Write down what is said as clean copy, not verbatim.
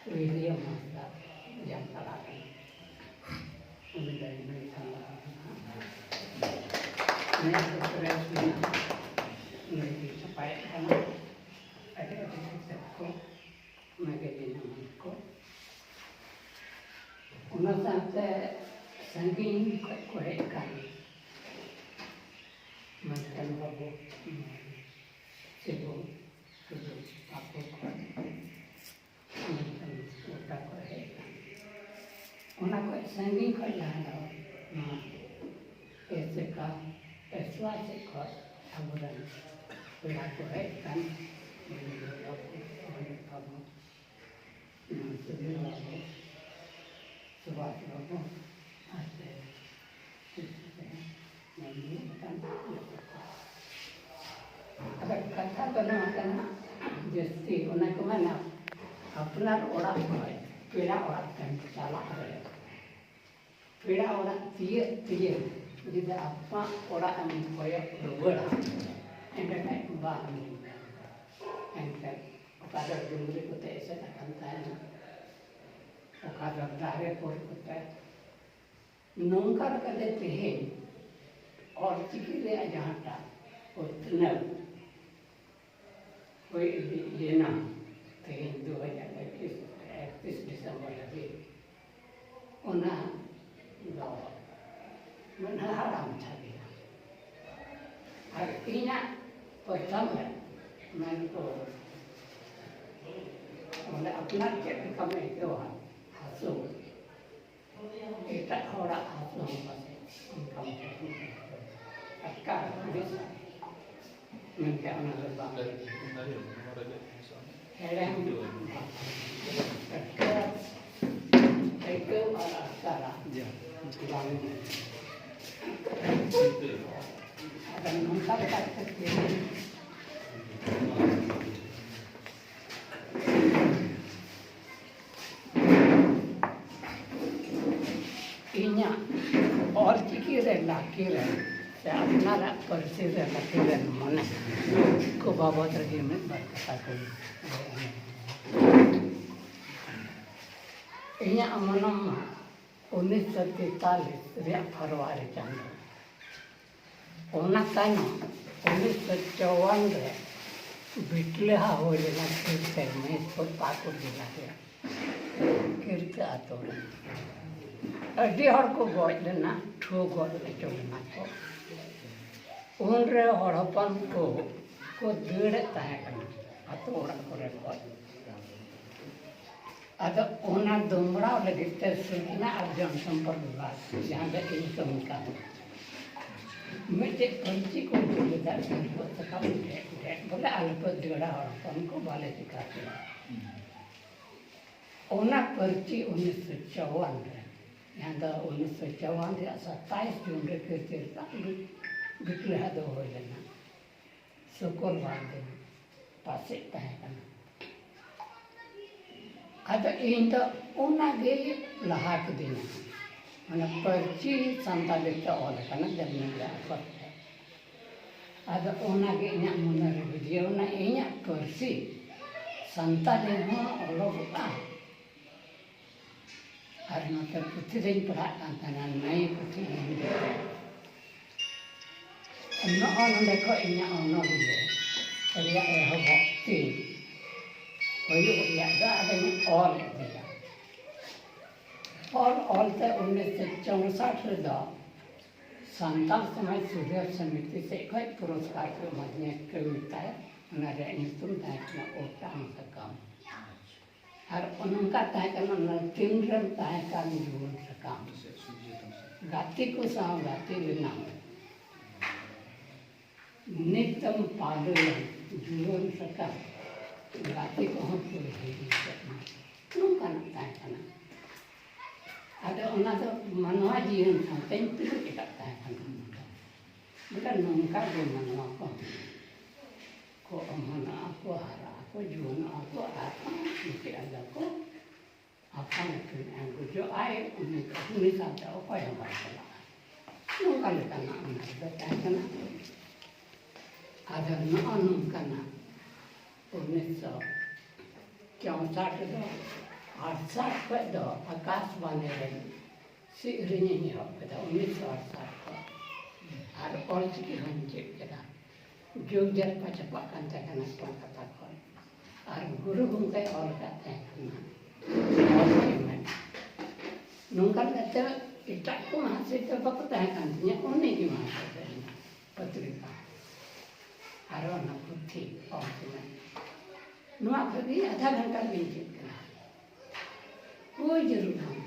Video master yang talakan menjadi salah ini ekspresinya menjadi supaya karena ada ekspresiku menjadi namaku una sampai sangking kuekan makan babu sibuk aku ona ko sangi ko lana na eseka eswa se ko aburan pera ko kan ni lo ko ni kamu na sebi lo sebab lo ate ni kan agar kata karena jadi ona ko mana अपना ओरा है पेड़ा ओरा kan salah ada पेड़ा ओरा tiye jadi apa ora kami koyo dua ente kai ba ente kada dulu ko te se akan tanya kada dare por ko te nongkar kada te और चिकिले जहाँ टा उतना कोई लेना तेईस 2021 दिसंबर लगी उन्हें गाँव में हराम था दिया और इन्हें प्रथम है मैंने को उन्हें अपना चेक कमें क्यों हासो इतना थोड़ा हासो बसे उनका अच्छा bisa menjadi orang berbangga. Kadang itu orang salah. Ada nungkap kata kiri. Inya orang kiri laki अपना परिस्थिति रखते मन को बाबा तरह में बरकता कोई इन्हें अमनम 1943 फरवरी चंद्र उन्हें कहना 1954 बिटले हा हो लेना किरते में इसको पाकुर दिला गया किरते आतोड़ अड्डी हर को गोद लेना ठो गोद ले चलना को उनरे हड़पन को दीड़ अतो अदो उना दुमड़ा लगे सूचना और जनसंपर्क विभाग जहाँ इनकम का मिट्टी पंची को बोले अल्प दीड़ा हड़पन को बाले सिखाते उना पर्ची 1954 यहाँ 1954 27 जून के कीर्तन बिटले दो हो लेना सुकोल वाले पासे तहकना अद इन तो उना गे लहाट देना मने पर्ची संताले तो ऑल कना जमीन ला करते अद उना गे इना मुनर वीडियो ना इना पर्ची संताले हो ऑलो बता और मतलब पुथी दिन पढ़ा कांतना नहीं पुथी नॉन देखो इन्हें ऑनर दिए रिया हो भक्ति कोई रिया दा अदनी ऑल दिया और ते 1964 दा संताल समाज सुधार समिति से कोई पुरस्कार को मध्य कविता है उन्हें इंस्टूम ताकना ओटांग सकम और उनका ताकना नरसिंह ताकना जीवन सकम गाती को साम गाती लेना नित्यम पादल जीवन सका गाती को हम पूरे ही करना नौका नता है करना अगर उन्हें तो मनवा जीवन संते हैं तो करता है करना बेटा नौका जो मनवा को मना को हरा को जीवन को आत्मा इनके अंदर को आपका मतलब जो आए उन्हें अपने साथ जाओ कोई हमारे चला नौका लेकर ना उन्हें बेटा है करना ada nonung kana 1964 68 kᱷᱚᱡ ᱫᱚ ᱟᱠᱟᱥᱵᱟণী ᱨᱮ ᱥᱮᱨᱮᱧᱤᱧ ᱮᱦᱚᱵ ᱠᱮᱫᱟ 1968 ᱠᱷᱚᱡ ᱟᱨ ᱚᱞᱪᱤᱠᱤ ᱦᱚᱸᱧ ᱪᱮᱫ ᱠᱮᱫᱟ ᱡᱩᱜᱽ ᱡᱟᱨᱯᱟ ᱪᱷᱟᱯᱟᱜ ᱠᱟᱱ ᱛᱟᱦᱮᱸ ᱠᱟᱱᱟ ᱠᱳᱞᱠᱟᱛᱟ ᱠᱷᱚᱱ ᱟᱨ ᱜᱩᱨᱩ ᱜᱚᱢᱠᱮ ᱚᱞ ᱟᱠᱟᱫ ᱛᱟᱦᱮᱸ ᱠᱟᱱᱟ ᱱᱚᱝᱠᱟ ᱞᱮᱠᱟᱛᱮ ᱮᱴᱟᱜ ᱠᱚ ᱢᱟᱦᱟᱥᱚᱭ ᱫᱚ ᱵᱟᱠᱚ ᱛᱟᱦᱮᱸ ᱠᱟᱱ ᱛᱤᱧᱟᱹ ᱩᱱᱤᱜᱮ ᱢᱟᱦᱟᱥᱚᱭ ᱛᱟᱦᱮᱸ पत्रिका और पुथी नवा खबी आधा घंटा में चेक कोई जरूर हम